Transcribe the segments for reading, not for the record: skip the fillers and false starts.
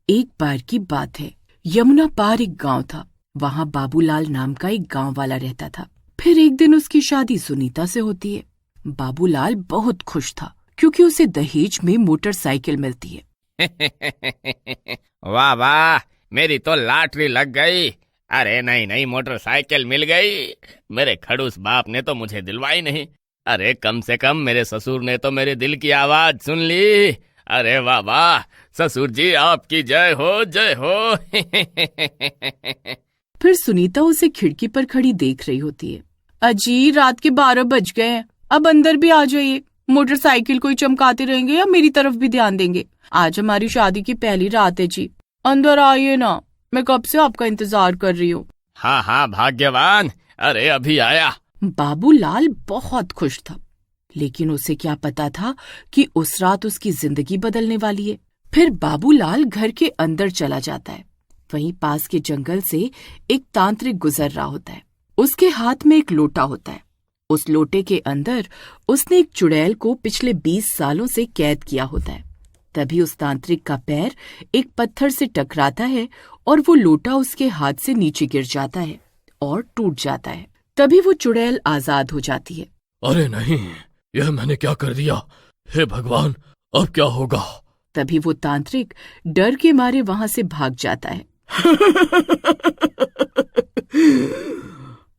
एक बार की बात है, यमुना पार एक गांव था। वहां बाबूलाल नाम का एक गांव वाला रहता था। फिर एक दिन उसकी शादी सुनीता से होती है। बाबूलाल बहुत खुश था क्योंकि उसे दहेज में मोटरसाइकिल मिलती है। वाह वाह, मेरी तो लॉटरी लग गई। अरे नई नई मोटरसाइकिल मिल गई। मेरे खड़ूस बाप ने तो मुझे दिलवाई नहीं। अरे कम से कम मेरे ससुर ने तो मेरे दिल की आवाज सुन ली। अरे वाह वाह, ससुर जी आपकी जय हो जय हो। फिर सुनीता उसे खिड़की पर खड़ी देख रही होती है। अजी, रात के 12 बज गए हैं, अब अंदर भी आ जाइए। मोटरसाइकिल को ही चमकाते रहेंगे या मेरी तरफ भी ध्यान देंगे? आज हमारी शादी की पहली रात है जी, अंदर आइए ना, मैं कब से आपका इंतजार कर रही हूँ। हाँ हाँ भाग्यवान, अरे अभी आया। बाबूलाल बहुत खुश था, लेकिन उसे क्या पता था कि उस रात उसकी जिंदगी बदलने वाली है। फिर बाबूलाल घर के अंदर चला जाता है। वहीं पास के जंगल से एक तांत्रिक गुजर रहा होता है। उसके हाथ में एक लोटा होता है। उस लोटे के अंदर उसने एक चुड़ैल को पिछले 20 सालों से कैद किया होता है। तभी उस तांत्रिक का पैर एक पत्थर से टकराता है और वो लोटा उसके हाथ से नीचे गिर जाता है और टूट जाता है। तभी वो चुड़ैल आजाद हो जाती है। अरे नहीं, यह मैंने क्या कर दिया? हे भगवान, अब क्या होगा? तभी वो तांत्रिक डर के मारे वहां से भाग जाता है।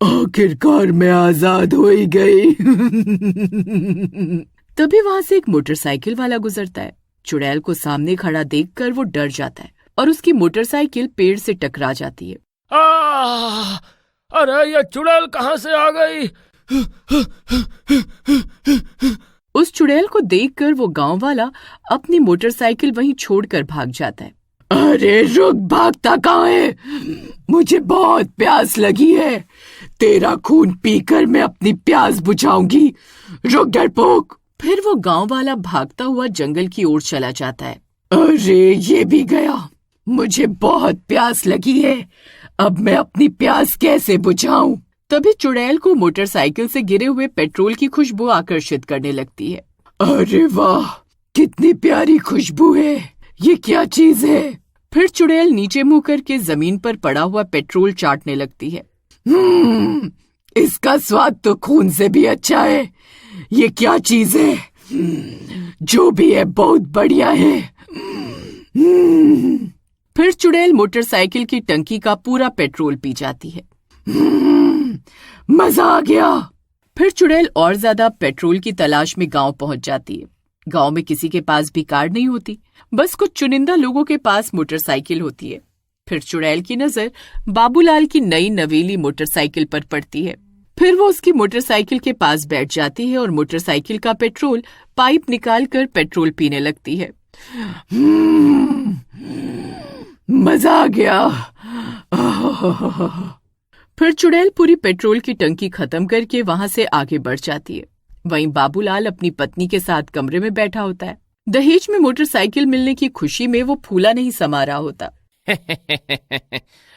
आखिरकार मैं आजाद हो ही गई। तभी वहां से एक मोटरसाइकिल वाला गुजरता है। चुड़ैल को सामने खड़ा देखकर वो डर जाता है और उसकी मोटरसाइकिल पेड़ से टकरा जाती है। अरे ये चुड़ैल कहाँ से आ गई? उस चुड़ैल को देखकर वो गांव वाला अपनी मोटरसाइकिल वहीं छोड़कर भाग जाता है। अरे रुक, भागता कहाँ है? मुझे बहुत प्यास लगी है। तेरा खून पीकर मैं अपनी प्यास बुझाऊंगी। रुक डरपोक। फिर वो गांव वाला भागता हुआ जंगल की ओर चला जाता है। अरे ये भी गया। मुझे बहुत प्यास लगी है, अब मैं अपनी प्यास कैसे बुझाऊं? तभी चुड़ैल को मोटरसाइकिल से गिरे हुए पेट्रोल की खुशबू आकर्षित करने लगती है। अरे वाह, कितनी प्यारी खुशबू है। ये क्या चीज है? फिर चुड़ैल नीचे मुंह करके जमीन पर पड़ा हुआ पेट्रोल चाटने लगती है। इसका स्वाद तो खून से भी अच्छा है। ये क्या चीज है? जो भी है बहुत बढ़िया है। फिर चुड़ैल मोटरसाइकिल की टंकी का पूरा पेट्रोल पी जाती है। मजा आ गया। फिर चुड़ैल और ज्यादा पेट्रोल की तलाश में गांव पहुंच जाती है। गांव में किसी के पास भी कार नहीं होती, बस कुछ चुनिंदा लोगों के पास मोटरसाइकिल होती है। फिर चुड़ैल की नजर बाबूलाल की नई नवेली मोटरसाइकिल पर पड़ती है। फिर वो उसकी मोटरसाइकिल के पास बैठ जाती है और मोटरसाइकिल का पेट्रोल पाइप निकालकर पेट्रोल पीने लगती है। मजा आ गया। फिर चुड़ैल पूरी पेट्रोल की टंकी खत्म करके वहां से आगे बढ़ जाती है। वहीं बाबूलाल अपनी पत्नी के साथ कमरे में बैठा होता है। दहेज में मोटरसाइकिल मिलने की खुशी में वो फूला नहीं समा रहा होता।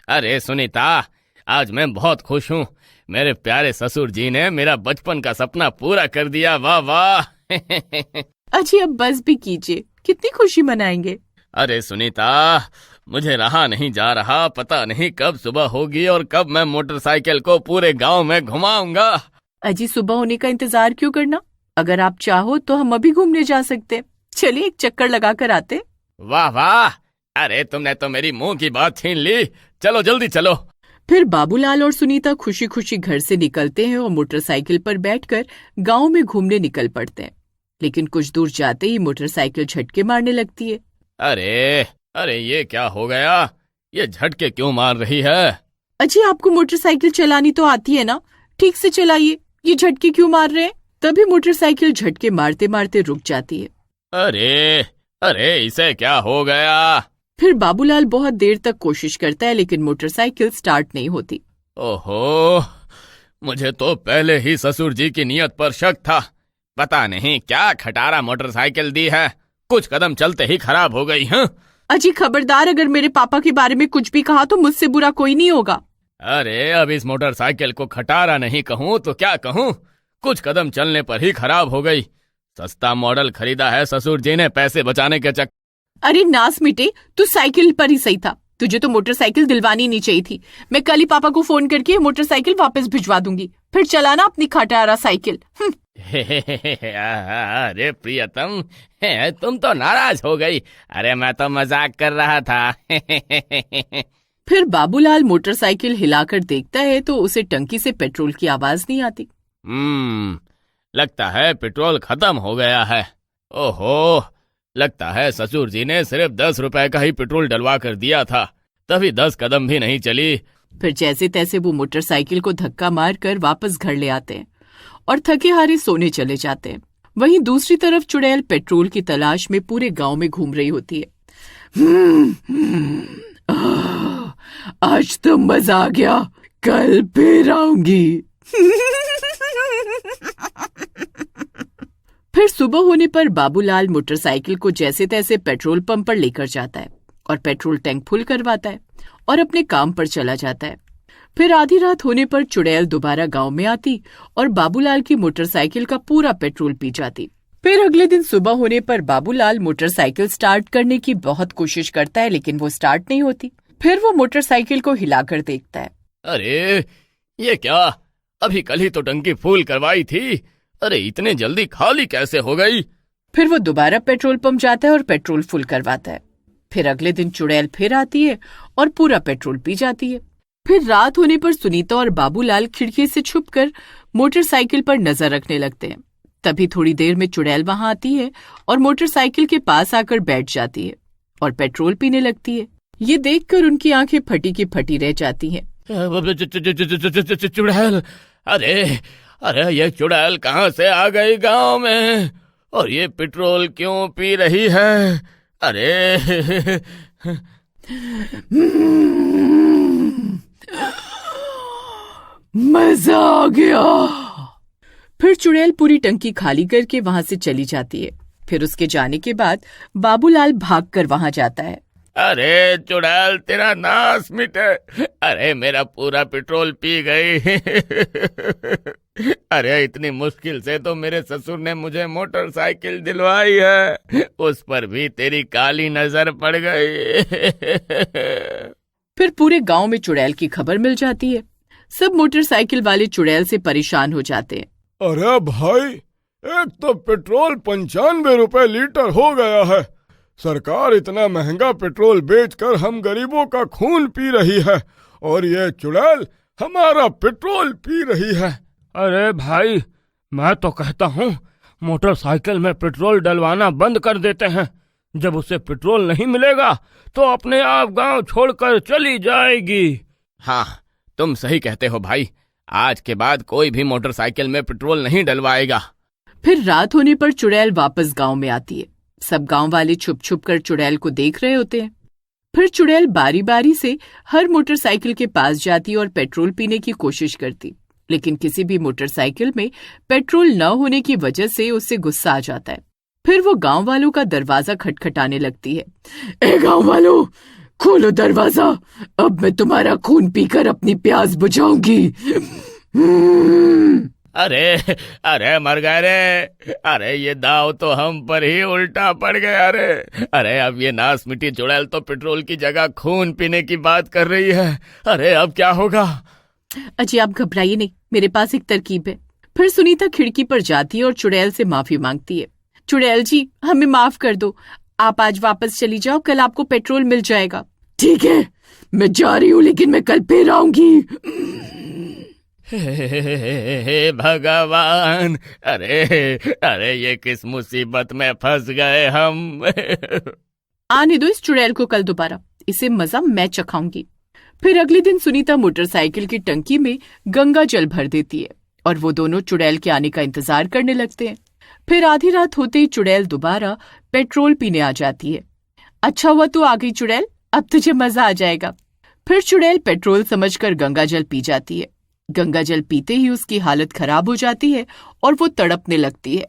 अरे सुनीता, आज मैं बहुत खुश हूँ। मेरे प्यारे ससुर जी ने मेरा बचपन का सपना पूरा कर दिया। वाह वाह। अजी अब बस भी कीजिए, कितनी खुशी मनाएंगे। अरे सुनीता, मुझे रहा नहीं जा रहा। पता नहीं कब सुबह होगी और कब मैं मोटरसाइकिल को पूरे गांव में घुमाऊंगा। अजी सुबह होने का इंतजार क्यों करना? अगर आप चाहो तो हम अभी घूमने जा सकते। चलिए एक चक्कर लगा कर आते। वाह वाह, अरे तुमने तो मेरी मुंह की बात छीन ली। चलो जल्दी चलो। फिर बाबूलाल और सुनीता खुशी खुशी घर से निकलते हैं और मोटरसाइकिल पर बैठकर गांव में घूमने निकल पड़ते हैं। लेकिन कुछ दूर जाते ही मोटरसाइकिल झटके मारने लगती है। अरे अरे ये क्या हो गया? ये झटके क्यों मार रही है? अजी आपको मोटरसाइकिल चलानी तो आती है ना, ठीक से चलाइए, ये झटके क्यों मार रहे हैं? तभी मोटरसाइकिल झटके मारते मारते रुक जाती है। अरे अरे इसे क्या हो गया? फिर बाबूलाल बहुत देर तक कोशिश करता है लेकिन मोटरसाइकिल स्टार्ट नहीं होती। ओहो, मुझे तो पहले ही ससुर जी की नीयत पर शक था। पता नहीं क्या खटारा मोटरसाइकिल दी है, कुछ कदम चलते ही खराब हो गई। हाँ अजी खबरदार, अगर मेरे पापा के बारे में कुछ भी कहा तो मुझसे बुरा कोई नहीं होगा। अरे अब इस मोटरसाइकिल को खटारा नहीं कहूँ तो क्या कहूँ? कुछ कदम चलने पर ही खराब हो गई। सस्ता मॉडल खरीदा है ससुर जी ने पैसे बचाने के चक्कर। अरे नास मिटे, तू साइकिल पर ही सही था। तुझे तो मोटरसाइकिल दिलवानी नहीं चाहिए थी। मैं कल ही पापा को फोन करके मोटरसाइकिल वापस भिजवा दूंगी, फिर चलाना अपनी खटारा साइकिल। अरे प्रियतम, तुम तो नाराज हो गई। अरे मैं तो मजाक कर रहा था। फिर बाबूलाल मोटरसाइकिल हिलाकर देखता है तो उसे टंकी से पेट्रोल की आवाज नहीं आती। लगता है पेट्रोल खत्म हो गया है। ओहो, लगता है ससुर जी ने सिर्फ 10 रुपए का ही पेट्रोल डलवा कर दिया था, तभी 10 कदम भी नहीं चली। फिर जैसे तैसे वो मोटरसाइकिल को धक्का मारकर वापस घर ले आते हैं और थके हारे सोने चले जाते हैं। वहीं दूसरी तरफ चुड़ैल पेट्रोल की तलाश में पूरे गांव में घूम रही होती है। आज तो मजा आ गया, कल फिर आऊंगी। फिर सुबह होने पर बाबूलाल मोटरसाइकिल को जैसे तैसे पेट्रोल पंप पर लेकर जाता है और पेट्रोल टैंक फुल करवाता है और अपने काम पर चला जाता है। फिर आधी रात होने पर चुड़ैल दोबारा गांव में आती और बाबूलाल की मोटरसाइकिल का पूरा पेट्रोल पी जाती। फिर अगले दिन सुबह होने पर बाबूलाल मोटरसाइकिल स्टार्ट करने की बहुत कोशिश करता है, लेकिन वो स्टार्ट नहीं होती। फिर वो मोटरसाइकिल को हिलाकर देखता है। अरे ये क्या, अभी कल ही तो टंकी फुल करवाई थी। अरे इतने जल्दी खाली कैसे हो गई? फिर वो दोबारा पेट्रोल पंप जाता है और पेट्रोल फुल करवाता है। फिर अगले दिन चुड़ैल फिर आती है और पूरा पेट्रोल पी जाती है। फिर रात होने पर सुनीता और बाबूलाल खिड़की से छुपकर मोटरसाइकिल पर नजर रखने लगते हैं। तभी थोड़ी देर में चुड़ैल वहां आती है और मोटरसाइकिल के पास आकर बैठ जाती है और पेट्रोल पीने लगती है। ये देखकर उनकी आंखें फटी की फटी रह जाती हैं। चुड़ैल, अरे ये चुड़ैल कहाँ से आ गई गांव में, और ये पेट्रोल क्यों पी रही है? अरे मजा आ गया। फिर चुड़ैल पूरी टंकी खाली करके वहां से चली जाती है। फिर उसके जाने के बाद बाबूलाल भागकर वहां जाता है। अरे चुड़ैल, तेरा नाश मिटे। अरे मेरा पूरा पेट्रोल पी गई। अरे इतनी मुश्किल से तो मेरे ससुर ने मुझे मोटरसाइकिल दिलवाई है, उस पर भी तेरी काली नजर पड़ गई। फिर पूरे गांव में चुड़ैल की खबर मिल जाती है। सब मोटरसाइकिल वाले चुड़ैल से परेशान हो जाते हैं। अरे भाई, एक तो पेट्रोल 95 रुपए लीटर हो गया है। सरकार इतना महंगा पेट्रोल बेचकर हम गरीबों का खून पी रही है, और ये चुड़ैल हमारा पेट्रोल पी रही है। अरे भाई, मैं तो कहता हूँ मोटरसाइकिल में पेट्रोल डलवाना बंद कर देते हैं। जब उसे पेट्रोल नहीं मिलेगा तो अपने आप गांव छोड़कर चली जाएगी। हाँ, तुम सही कहते हो भाई। आज के बाद कोई भी मोटरसाइकिल में पेट्रोल नहीं डलवाएगा। फिर रात होने पर चुड़ैल वापस गांव में आती है। सब गांव वाले छुप छुप कर चुड़ैल को देख रहे होते हैं। फिर चुड़ैल बारी बारी से हर मोटरसाइकिल के पास जाती और पेट्रोल पीने की कोशिश करती, लेकिन किसी भी मोटरसाइकिल में पेट्रोल न होने की वजह से उससे गुस्सा आ जाता है। फिर वो गांव वालों का दरवाजा खटखटाने लगती है। ए गांव वालों, खोलो दरवाजा, अब मैं तुम्हारा खून पीकर अपनी प्यास बुझाऊंगी। अरे मर गए रे। अरे ये दाव तो हम पर ही उल्टा पड़ गया रे। अरे अब ये नास मिट्टी चुड़ैल तो पेट्रोल की जगह खून पीने की बात कर रही है। अरे अब क्या होगा? अजी आप घबराइए नहीं, मेरे पास एक तरकीब है। फिर सुनीता खिड़की पर जाती है और चुड़ैल से माफी मांगती है। चुड़ैल जी, हमें माफ कर दो, आप आज वापस चली जाओ, कल आपको पेट्रोल मिल जाएगा। ठीक है, मैं जा रही हूँ, लेकिन मैं कल फिर आऊंगी। हे भगवान, अरे ये किस मुसीबत में फंस गए हम। आने दो इस चुड़ैल को कल दोबारा, इसे मजा मैं चखाऊंगी। फिर अगले दिन सुनीता मोटरसाइकिल की टंकी में गंगा जल भर देती है और वो दोनों चुड़ैल के आने का इंतजार करने लगते हैं। फिर आधी रात होते ही चुड़ैल दोबारा पेट्रोल पीने आ जाती है। अच्छा हुआ तू आ गई चुड़ैल, अब तुझे मजा आ जाएगा। फिर चुड़ैल पेट्रोल समझकर गंगा जल पी जाती है। गंगा जल पीते ही उसकी हालत खराब हो जाती है और वो तड़पने लगती है।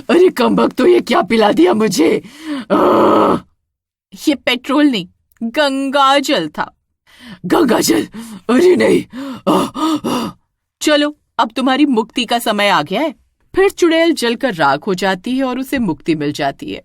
अरे कमबख्त, तो ये क्या पिला दिया मुझे? ये पेट्रोल नहीं, गंगा जल था। गंगा जल? अरे नहीं। चलो, अब तुम्हारी मुक्ति का समय आ गया है। फिर चुड़ैल जलकर राख हो जाती है और उसे मुक्ति मिल जाती है।